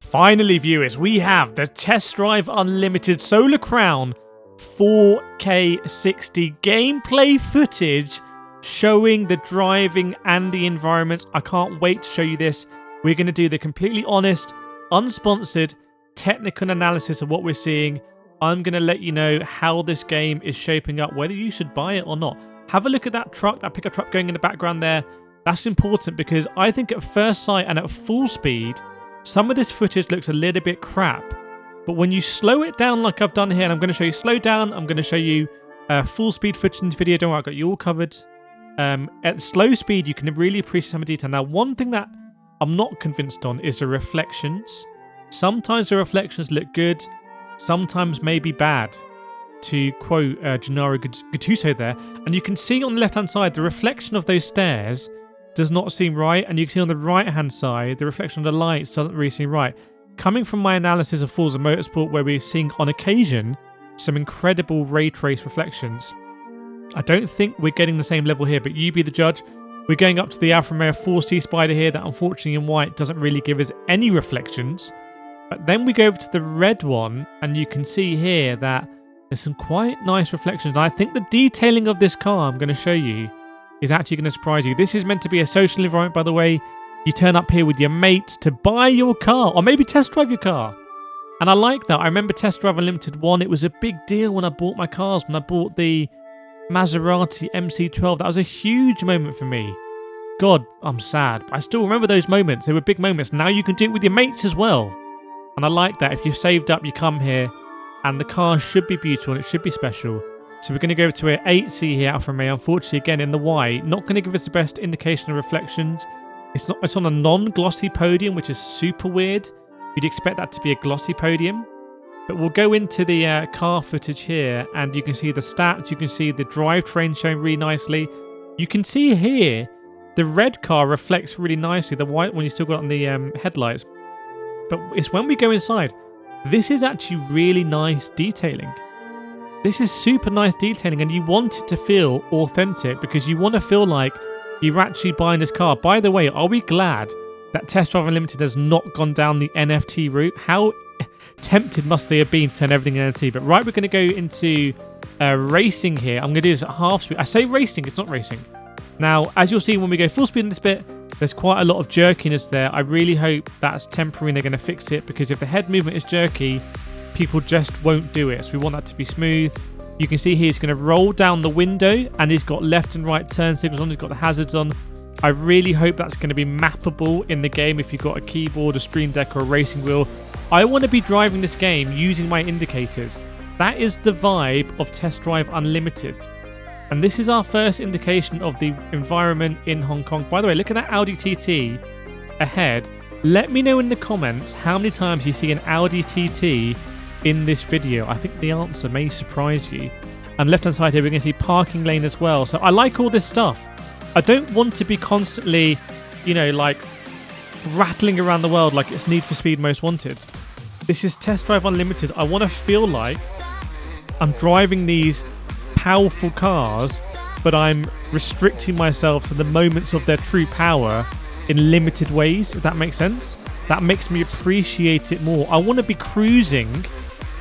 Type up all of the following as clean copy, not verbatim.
Finally, viewers, we have the Test Drive Unlimited Solar Crown 4K 60 gameplay footage showing the driving and the environments. I can't wait to show you this. We're going to do the completely honest, unsponsored, technical analysis of what we're seeing. I'm going to let you know how this game is shaping up, whether you should buy it or not. Have a look at that truck, that pickup truck going in the background there. That's important because I think at first sight and at full speed, some of this footage looks a little bit crap. But when you slow it down like I've done here, and I'm going to show you slow down, I'm going to show you full speed footage in this video. Don't worry, I've got you all covered. At slow speed, you can really appreciate some detail. Now, one thing that I'm not convinced on is the reflections. Sometimes the reflections look good, sometimes maybe bad. To quote Gennaro Gattuso there. And you can see on the left-hand side, the reflection of those stairs does not seem right. And you can see on the right-hand side, the reflection of the lights doesn't really seem right. Coming from my analysis of Forza Motorsport, where we're seeing on occasion some incredible ray trace reflections, I don't think we're getting the same level here, but you be the judge. We're going up to the AverMedia 4C Spider here that unfortunately in white doesn't really give us any reflections. But then we go over to the red one and you can see here that there's some quite nice reflections. I think the detailing of this car I'm going to show you is actually going to surprise you. This is meant to be a social environment, by the way. You turn up here with your mates to buy your car or maybe test drive your car. And I like that. I remember Test Drive Unlimited 1. It was a big deal when I bought my cars. When I bought the Maserati MC12, that was a huge moment for me. God, I'm sad. But I still remember those moments. They were big moments. Now you can do it with your mates as well. And I like that. If you've saved up, you come here. And the car should be beautiful and it should be special. So we're going to go to an 8C here out from A. Unfortunately, again, in the white, not going to give us the best indication of reflections. It's on a non-glossy podium, which is super weird. You'd expect that to be a glossy podium. But we'll go into the car footage here, and you can see the stats. You can see the drivetrain showing really nicely. You can see here, the red car reflects really nicely. The white one you still got on the headlights. But it's when we go inside. This is actually really nice detailing. This is super nice detailing, and you want it to feel authentic because you want to feel like you're actually buying this car. By the way, are we glad that Test Drive Unlimited has not gone down the NFT route? How tempted must they have been to turn everything NFT? But right, we're going to go into racing here. I'm going to do this at half speed. I say racing, it's not racing. Now, as you'll see when we go full speed in this bit, there's quite a lot of jerkiness there. I really hope that's temporary and they're going to fix it, because if the head movement is jerky, people just won't do it. So we want that to be smooth. You can see here he's going to roll down the window and he's got left and right turn signals on. He's got the hazards on. I really hope that's going to be mappable in the game if you've got a keyboard, a Stream Deck or a racing wheel. I want to be driving this game using my indicators. That is the vibe of Test Drive Unlimited. And this is our first indication of the environment in Hong Kong. By the way, look at that Audi TT ahead. Let me know in the comments how many times you see an Audi TT in this video. I think the answer may surprise you. And left hand side here, we're going to see parking lane as well. So I like all this stuff. I don't want to be constantly, like rattling around the world like it's Need for Speed Most Wanted. This is Test Drive Unlimited. I want to feel like I'm driving these powerful cars, but I'm restricting myself to the moments of their true power in limited ways, if that makes sense. That makes me appreciate it more. I want to be cruising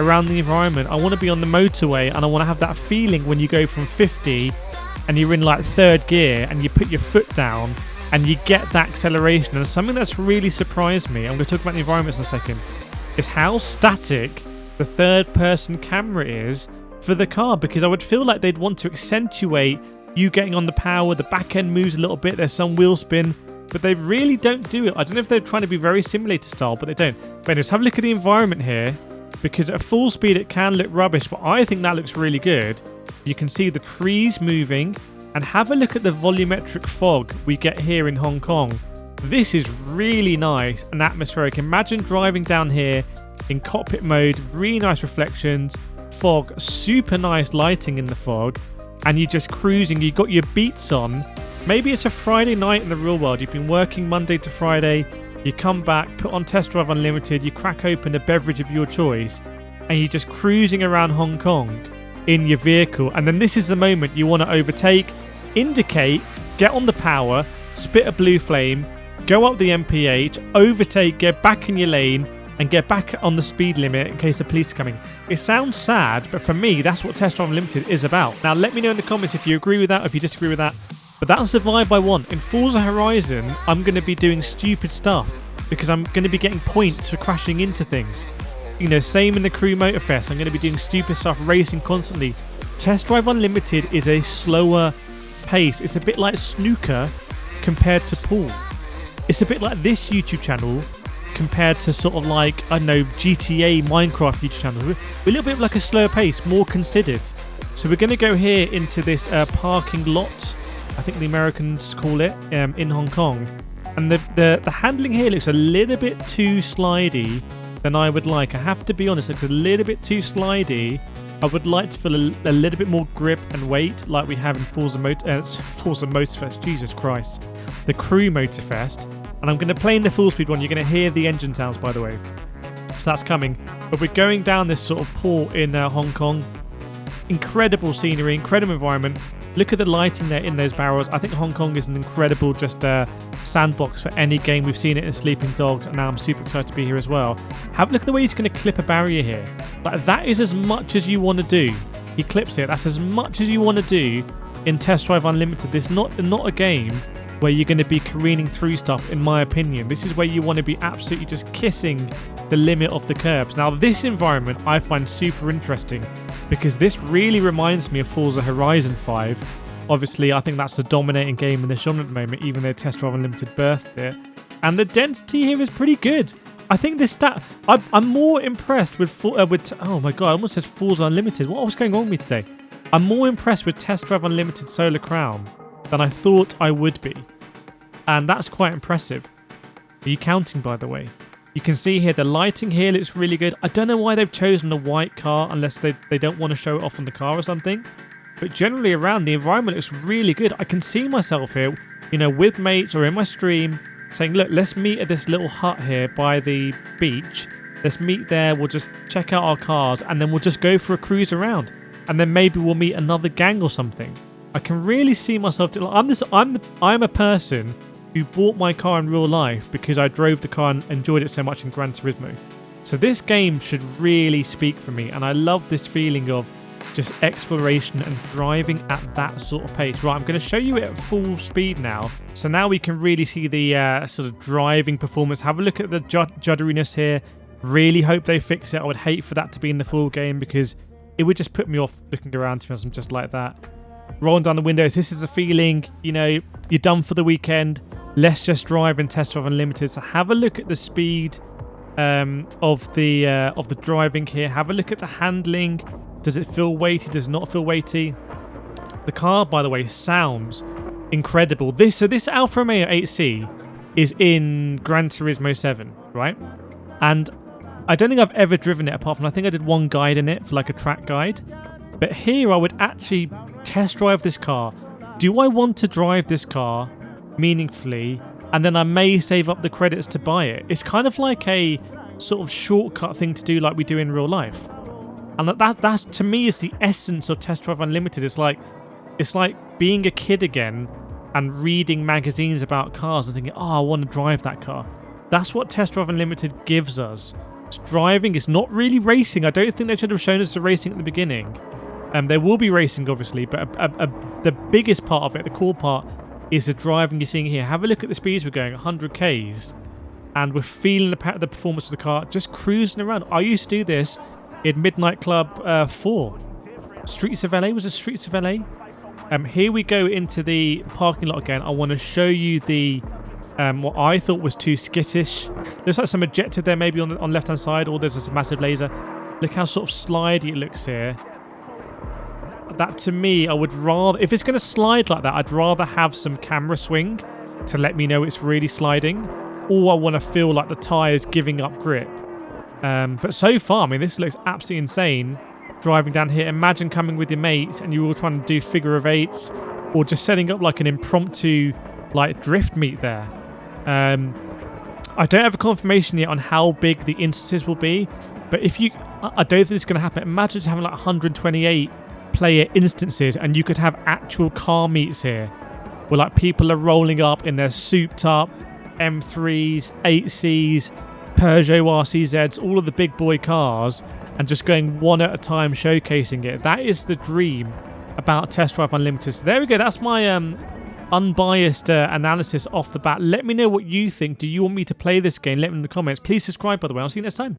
around the environment. I want to be on the motorway, and I want to have that feeling when you go from 50 and you're in like third gear and you put your foot down and you get that acceleration. And something that's really surprised me, I'm going to talk about the environments in a second, is how static the third person camera is for the car, because I would feel like they'd want to accentuate you getting on the power. The back end moves a little bit, there's some wheel spin, but they really don't do it. I don't know if they're trying to be very simulator style, but they don't. But anyways, have a look at the environment here, because at full speed it can look rubbish, but I think that looks really good. You can see the trees moving, and have a look at the volumetric fog we get here in Hong Kong. This is really nice and atmospheric. Imagine driving down here in cockpit mode, really nice reflections, fog, super nice lighting in the fog, and you're just cruising. You got your beats on. Maybe it's a Friday night in the real world. You've been working Monday to Friday. You come back, put on Test Drive Unlimited, you crack open a beverage of your choice, and you're just cruising around Hong Kong in your vehicle. And then this is the moment you want to overtake, indicate, get on the power, spit a blue flame, go up the MPH, overtake, get back in your lane, and get back on the speed limit in case the police are coming. It sounds sad, but for me, that's what Test Drive Unlimited is about. Now, let me know in the comments if you agree with that or if you disagree with that. But that's the vibe I want. In Forza Horizon, I'm going to be doing stupid stuff because I'm going to be getting points for crashing into things. You know, same in the Crew Motorfest. I'm going to be doing stupid stuff, racing constantly. Test Drive Unlimited is a slower pace. It's a bit like snooker compared to pool. It's a bit like this YouTube channel compared to sort of like, I don't know, GTA, Minecraft YouTube channel. We're a little bit like a slower pace, more considered. So we're going to go here into this parking lot, I think the Americans call it, in Hong Kong. And the handling here looks a little bit too slidey than I would like. I have to be honest, it looks a little bit too slidey. I would like to feel a little bit more grip and weight like we have in Forza Motorfest. Jesus Christ. The Crew Motorfest. And I'm going to play in the full speed one. You're going to hear the engine sounds, by the way. So that's coming. But we're going down this sort of port in Hong Kong. Incredible scenery, incredible environment. Look at the lighting there in those barrels. I think Hong Kong is an incredible just sandbox for any game. We've seen it in Sleeping Dogs, and now I'm super excited to be here as well. Have a look at the way he's going to clip a barrier here. Like, that is as much as you want to do. He clips it. That's as much as you want to do in Test Drive Unlimited. This is not a game where you're going to be careening through stuff, in my opinion. This is where you want to be absolutely just kissing the limit of the curbs. Now, this environment I find super interesting because this really reminds me of Forza Horizon 5. Obviously, I think that's the dominating game in the genre at the moment, even though Test Drive Unlimited birthed it. And the density here is pretty good. I think this stat... I'm more impressed with... oh my god, I almost said Forza Unlimited. What was going on with me today? I'm more impressed with Test Drive Unlimited Solar Crown than I thought I would be. And that's quite impressive. Are you counting, by the way? You can see here, the lighting here looks really good. I don't know why they've chosen a white car unless they don't want to show it off on the car or something. But generally around, the environment looks really good. I can see myself here, you know, with mates or in my stream saying, look, let's meet at this little hut here by the beach. Let's meet there. We'll just check out our cars and then we'll just go for a cruise around. And then maybe we'll meet another gang or something. I can really see myself. I'm a person who bought my car in real life because I drove the car and enjoyed it so much in Gran Turismo. So this game should really speak for me, and I love this feeling of just exploration and driving at that sort of pace. Right, I'm going to show you it at full speed now. So now we can really see the sort of driving performance. Have a look at the judderiness here. Really hope they fix it. I would hate for that to be in the full game because it would just put me off looking around to me. I'm just like that. Rolling down the windows. This is a feeling, you know, you're done for the weekend. Let's just drive and Test Drive Unlimited. So have a look at the speed of the driving here. Have a look at the handling. Does it feel weighty? Does it not feel weighty? The car, by the way, sounds incredible. This Alfa Romeo 8C is in Gran Turismo 7, right? And I don't think I've ever driven it apart from I think I did one guide in it for like a track guide. But here I would actually test drive this car. Do I want to drive this car meaningfully? And then I may save up the credits to buy it. It's kind of like a sort of shortcut thing to do like we do in real life. And that's to me is the essence of Test Drive Unlimited. It's like being a kid again and reading magazines about cars and thinking, oh, I want to drive that car. That's what Test Drive Unlimited gives us. It's driving. It's not really racing. I don't think they should have shown us the racing at the beginning. There will be racing, obviously, but the biggest part of it, the core part, is the driving you're seeing here. Have a look at the speeds we're going, 100 Ks, and we're feeling the performance of the car, just cruising around. I used to do this in Midnight Club 4. Streets of LA, was it Streets of LA? Here we go into the parking lot again. I want to show you the what I thought was too skittish. There's like some ejected there maybe on the left-hand side, or there's this massive laser. Look how sort of slidey it looks here. That to me, I would rather, if it's going to slide like that, I'd rather have some camera swing to let me know it's really sliding, or I want to feel like the tyre's giving up grip. But so far, I mean, this looks absolutely insane. Driving down here, imagine coming with your mates and you're all trying to do figure of eights, or just setting up like an impromptu like drift meet there. I don't have a confirmation yet on how big the instances will be, but I don't think it's going to happen. Imagine just having like 128 player instances and you could have actual car meets here where like people are rolling up in their souped up M3s, 8Cs, Peugeot RCZs, all of the big boy cars, and just going one at a time showcasing it. That is the dream about Test Drive Unlimited. So there we go. That's my unbiased analysis off the bat. Let me know what you think. Do you want me to play this game? Let me know in the comments. Please subscribe, by the way. I'll see you next time.